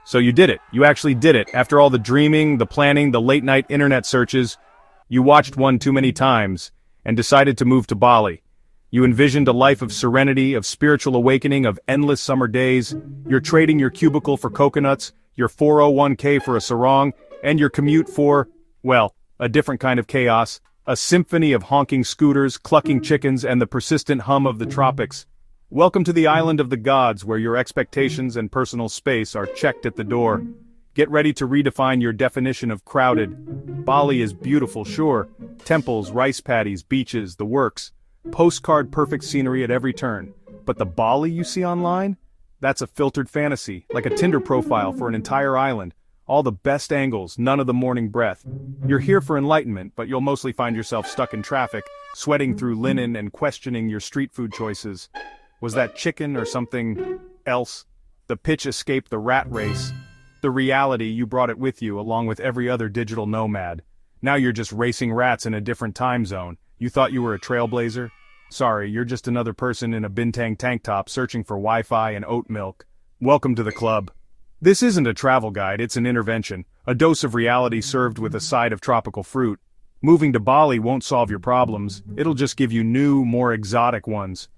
So you did it. You actually did it. After all the dreaming, the planning, the late-night internet searches, you watched one too many times and decided to move to Bali. You envisioned a life of serenity, of spiritual awakening, of endless summer days. You're trading your cubicle for coconuts, your 401k for a sarong, and your commute for, well, a different kind of chaos. A symphony of honking scooters, clucking chickens, and the persistent hum of the tropics. Welcome to the island of the gods, where your expectations and personal space are checked at the door. Get ready to redefine your definition of crowded. Bali is beautiful, sure. Temples, rice paddies, beaches, the works. Postcard-perfect scenery at every turn. But the Bali you see online? That's a filtered fantasy, like a Tinder profile for an entire island. All the best angles, none of the morning breath. You're here for enlightenment, but you'll mostly find yourself stuck in traffic, sweating through linen and questioning your street food choices. Was that chicken or something else? The pitch escaped the rat race. The reality, you brought it with you, along with every other digital nomad. Now you're just racing rats in a different time zone. You thought you were a trailblazer? Sorry, you're just another person in a bintang tank top searching for Wi-Fi and oat milk. Welcome to the club. This isn't a travel guide, it's an intervention. A dose of reality served with a side of tropical fruit. Moving to Bali won't solve your problems, it'll just give you new, more exotic ones.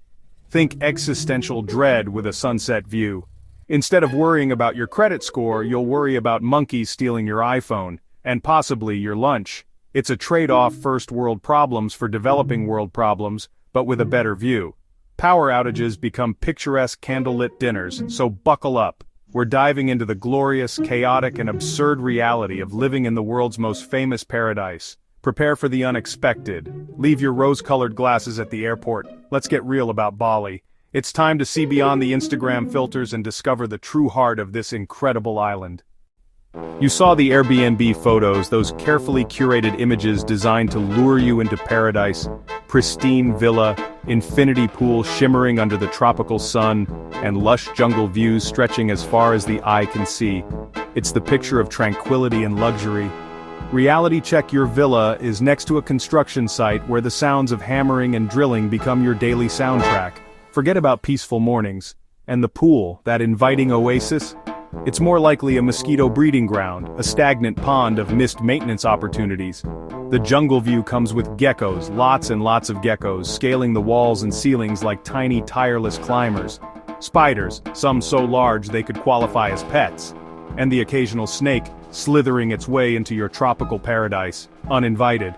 Think existential dread with a sunset view. Instead of worrying about your credit score, you'll worry about monkeys stealing your iPhone, and possibly your lunch. It's a trade-off first world problems for developing world problems, but with a better view. Power outages become picturesque candlelit dinners, so buckle up. We're diving into the glorious, chaotic, and absurd reality of living in the world's most famous paradise. Prepare for the unexpected. Leave your rose-colored glasses at the airport. Let's get real about Bali. It's time to see beyond the Instagram filters and discover the true heart of this incredible island. You saw the Airbnb photos, those carefully curated images designed to lure you into paradise. Pristine villa, infinity pool shimmering under the tropical sun, and lush jungle views stretching as far as the eye can see. It's the picture of tranquility and luxury. Reality check: your villa is next to a construction site where the sounds of hammering and drilling become your daily soundtrack. Forget about peaceful mornings. And the pool, that inviting oasis? It's more likely a mosquito breeding ground, a stagnant pond of missed maintenance opportunities. The jungle view comes with geckos, lots and lots of geckos, scaling the walls and ceilings like tiny, tireless climbers. Spiders, some so large they could qualify as pets. And the occasional snake, slithering its way into your tropical paradise, uninvited.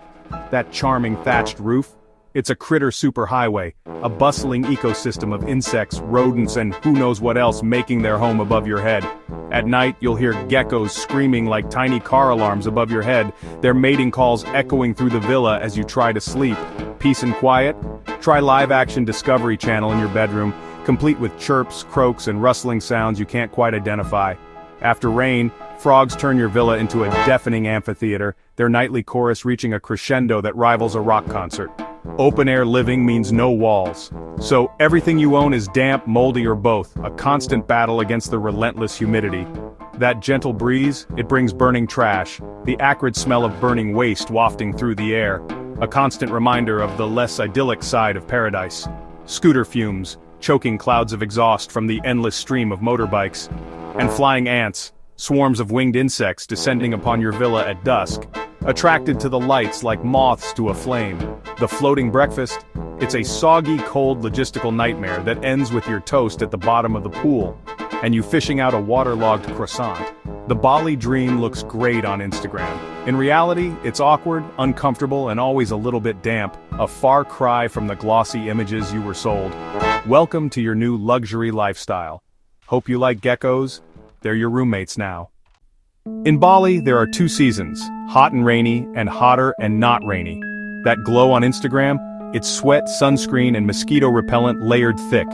That charming thatched roof? It's a critter superhighway, a bustling ecosystem of insects, rodents, and who knows what else making their home above your head. At night, you'll hear geckos screaming like tiny car alarms above your head, their mating calls echoing through the villa as you try to sleep. Peace and quiet? Try live-action Discovery Channel in your bedroom, complete with chirps, croaks, and rustling sounds you can't quite identify. After rain, frogs turn your villa into a deafening amphitheater, their nightly chorus reaching a crescendo that rivals a rock concert. Open-air living means no walls. So everything you own is damp, moldy, or both, a constant battle against the relentless humidity. That gentle breeze, it brings burning trash, the acrid smell of burning waste wafting through the air, a constant reminder of the less idyllic side of paradise. Scooter fumes, choking clouds of exhaust from the endless stream of motorbikes. And flying ants, swarms of winged insects descending upon your villa at dusk, attracted to the lights like moths to a flame. The floating breakfast? It's a soggy, cold logistical nightmare that ends with your toast at the bottom of the pool, and you fishing out a waterlogged croissant. The Bali dream looks great on Instagram. In reality, it's awkward, uncomfortable, and always a little bit damp, a far cry from the glossy images you were sold. Welcome to your new luxury lifestyle. Hope you like geckos. They're your roommates now. In Bali, there are two seasons, hot and rainy, and hotter and not rainy. That glow on Instagram? It's sweat, sunscreen, and mosquito repellent layered thick.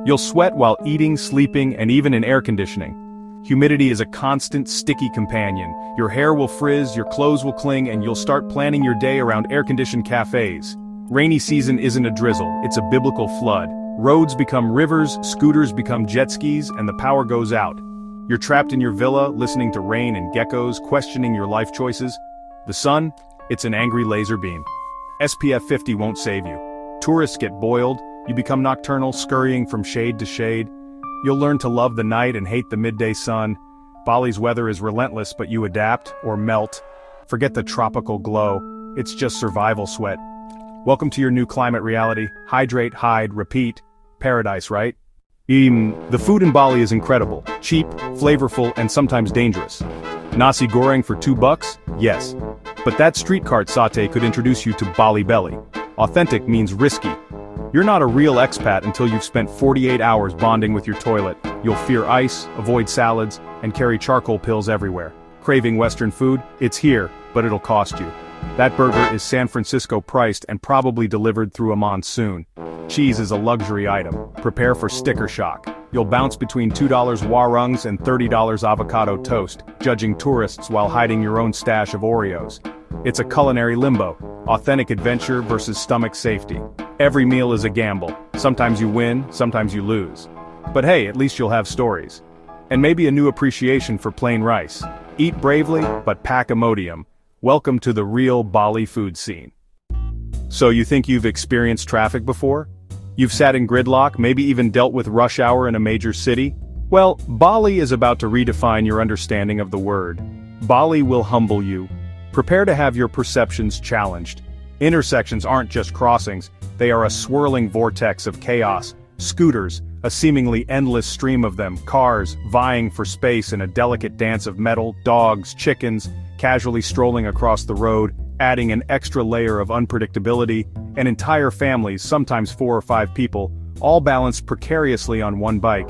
You'll sweat while eating, sleeping, and even in air conditioning. Humidity is a constant, sticky companion. Your hair will frizz, your clothes will cling, and you'll start planning your day around air-conditioned cafes. Rainy season isn't a drizzle, it's a biblical flood. Roads become rivers, scooters become jet skis, and the power goes out. You're trapped in your villa, listening to rain and geckos, questioning your life choices. The sun? It's an angry laser beam. SPF 50 won't save you. Tourists get boiled, you become nocturnal, scurrying from shade to shade. You'll learn to love the night and hate the midday sun. Bali's weather is relentless, but you adapt, or melt. Forget the tropical glow, it's just survival sweat. Welcome to your new climate reality. Hydrate, hide, repeat. Paradise, right? The food in Bali is incredible, cheap, flavorful, and sometimes dangerous. Nasi goreng for $2? Yes. But that street cart satay could introduce you to Bali belly. Authentic means risky. You're not a real expat until you've spent 48 hours bonding with your toilet. You'll fear ice, avoid salads, and carry charcoal pills everywhere. Craving Western food? It's here, but it'll cost you. That burger is San Francisco priced and probably delivered through a monsoon. Cheese is a luxury item. Prepare for sticker shock. You'll bounce between $2 warangs and $30 avocado toast, judging tourists while hiding your own stash of Oreos. It's a culinary limbo. Authentic adventure versus stomach safety. Every meal is a gamble. Sometimes you win, sometimes you lose. But hey, at least you'll have stories. And maybe a new appreciation for plain rice. Eat bravely, but pack Imodium. Welcome to the real Bali food scene. So you think you've experienced traffic before? You've sat in gridlock, maybe even dealt with rush hour in a major city? Well, Bali is about to redefine your understanding of the word. Bali will humble you. Prepare to have your perceptions challenged. Intersections aren't just crossings, they are a swirling vortex of chaos. Scooters, a seemingly endless stream of them, cars, vying for space in a delicate dance of metal, dogs, chickens, casually strolling across the road, adding an extra layer of unpredictability, and entire families, sometimes 4 or 5 people, all balanced precariously on one bike.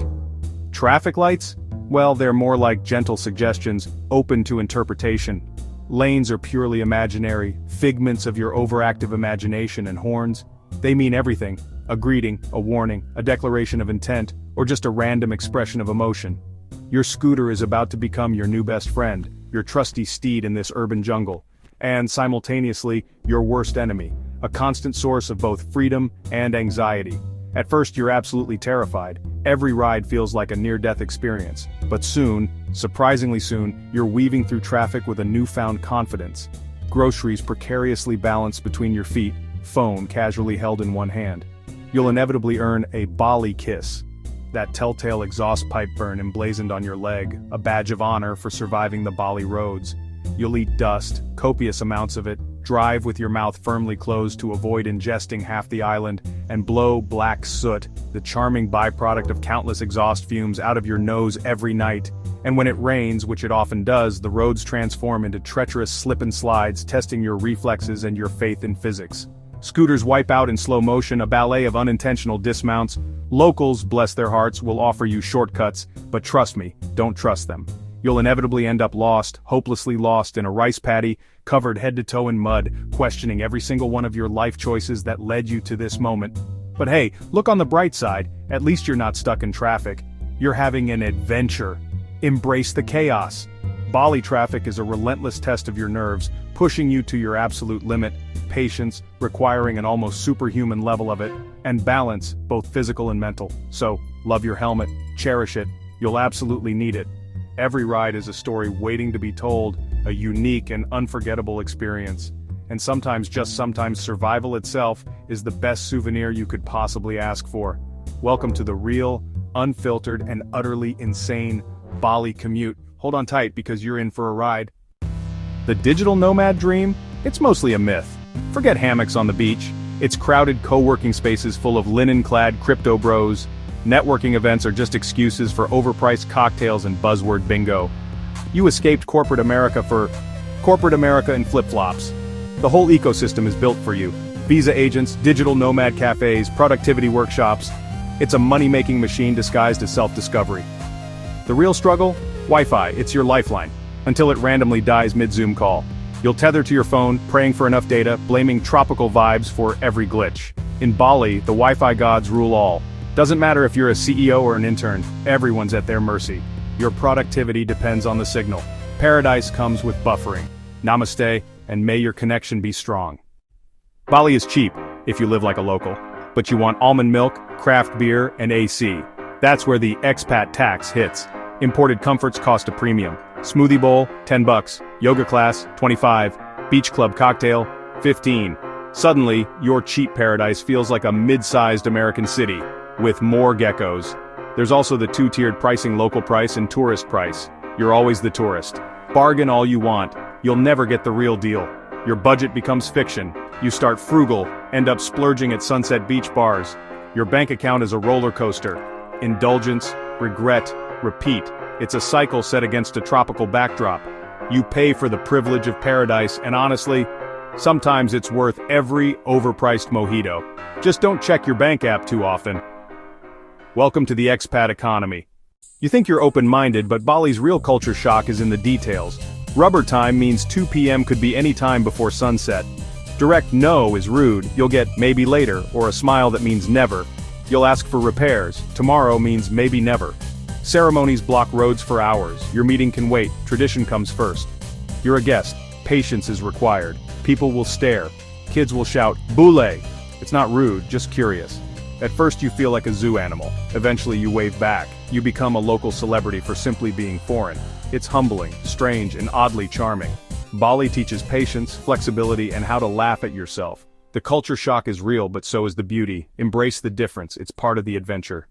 Traffic lights? Well, they're more like gentle suggestions, open to interpretation. Lanes are purely imaginary, figments of your overactive imagination, and horns. They mean everything: a greeting, a warning, a declaration of intent, or just a random expression of emotion. Your scooter is about to become your new best friend, your trusty steed in this urban jungle, and simultaneously, your worst enemy, a constant source of both freedom and anxiety. At first you're absolutely terrified. Every ride feels like a near-death experience. But soon, surprisingly soon, you're weaving through traffic with a newfound confidence. Groceries precariously balanced between your feet, phone casually held in one hand. You'll inevitably earn a Bali kiss. That telltale exhaust pipe burn emblazoned on your leg, a badge of honor for surviving the Bali roads. You'll eat dust, copious amounts of it, drive with your mouth firmly closed to avoid ingesting half the island, and blow black soot, the charming byproduct of countless exhaust fumes, out of your nose every night. And when it rains, which it often does, the roads transform into treacherous slip and slides, testing your reflexes and your faith in physics. Scooters wipe out in slow motion, a ballet of unintentional dismounts. Locals, bless their hearts, will offer you shortcuts, but trust me, don't trust them. You'll inevitably end up lost, hopelessly lost in a rice paddy, covered head to toe in mud, questioning every single one of your life choices that led you to this moment. But hey, look on the bright side, at least you're not stuck in traffic. You're having an adventure. Embrace the chaos. Bali traffic is a relentless test of your nerves, pushing you to your absolute limit, patience, requiring an almost superhuman level of it, and balance, both physical and mental. So, love your helmet, cherish it, you'll absolutely need it. Every ride is a story waiting to be told, a unique and unforgettable experience. And sometimes, just sometimes, survival itself is the best souvenir you could possibly ask for. Welcome to the real, unfiltered, and utterly insane Bali commute. Hold on tight because you're in for a ride. The digital nomad dream? It's mostly a myth. Forget hammocks on the beach. It's crowded co-working spaces full of linen-clad crypto bros. Networking events are just excuses for overpriced cocktails and buzzword bingo. You escaped corporate America for corporate America in flip-flops. The whole ecosystem is built for you. Visa agents, digital nomad cafes, productivity workshops. It's a money-making machine disguised as self-discovery. The real struggle? Wi-Fi, it's your lifeline. Until it randomly dies mid-Zoom call. You'll tether to your phone, praying for enough data, blaming tropical vibes for every glitch. In Bali, the Wi-Fi gods rule all. Doesn't matter if you're a CEO or an intern, everyone's at their mercy. Your productivity depends on the signal. Paradise comes with buffering. Namaste, and may your connection be strong. Bali is cheap, if you live like a local. But you want almond milk, craft beer, and AC. That's where the expat tax hits. Imported comforts cost a premium. Smoothie bowl, $10. Yoga class, $25. Beach club cocktail, $15. Suddenly, your cheap paradise feels like a mid-sized American city, with more geckos. There's also the 2-tiered pricing: local price and tourist price. You're always the tourist. Bargain all you want, you'll never get the real deal. Your budget becomes fiction. You start frugal, end up splurging at Sunset Beach bars. Your bank account is a roller coaster. Indulgence, regret, repeat. It's a cycle set against a tropical backdrop. You pay for the privilege of paradise, and honestly, sometimes it's worth every overpriced mojito. Just don't check your bank app too often. Welcome to the expat economy. You think you're open-minded, but Bali's real culture shock is in the details. Rubber time means 2 p.m. could be any time before sunset. Direct no is rude, you'll get maybe later, or a smile that means never. You'll ask for repairs, tomorrow means maybe never. Ceremonies block roads for hours, your meeting can wait, tradition comes first. You're a guest, patience is required. People will stare, kids will shout, "Boule!" It's not rude, just curious. At first you feel like a zoo animal, eventually you wave back. You become a local celebrity for simply being foreign. It's humbling, strange, and oddly charming. Bali teaches patience, flexibility, and how to laugh at yourself. The culture shock is real, but so is the beauty. Embrace the difference, it's part of the adventure.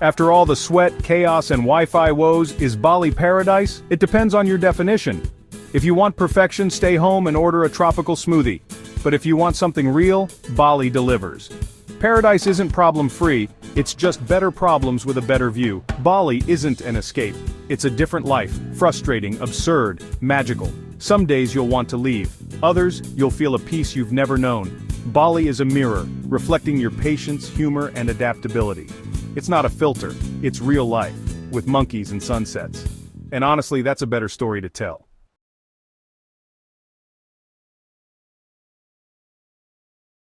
After all the sweat, chaos, and Wi-Fi woes, is Bali paradise? It depends on your definition. If you want perfection, stay home and order a tropical smoothie. But if you want something real, Bali delivers. Paradise isn't problem-free, it's just better problems with a better view. Bali isn't an escape. It's a different life, frustrating, absurd, magical. Some days you'll want to leave. Others, you'll feel a peace you've never known. Bali is a mirror, reflecting your patience, humor, and adaptability. It's not a filter, it's real life, with monkeys and sunsets. And honestly, that's a better story to tell.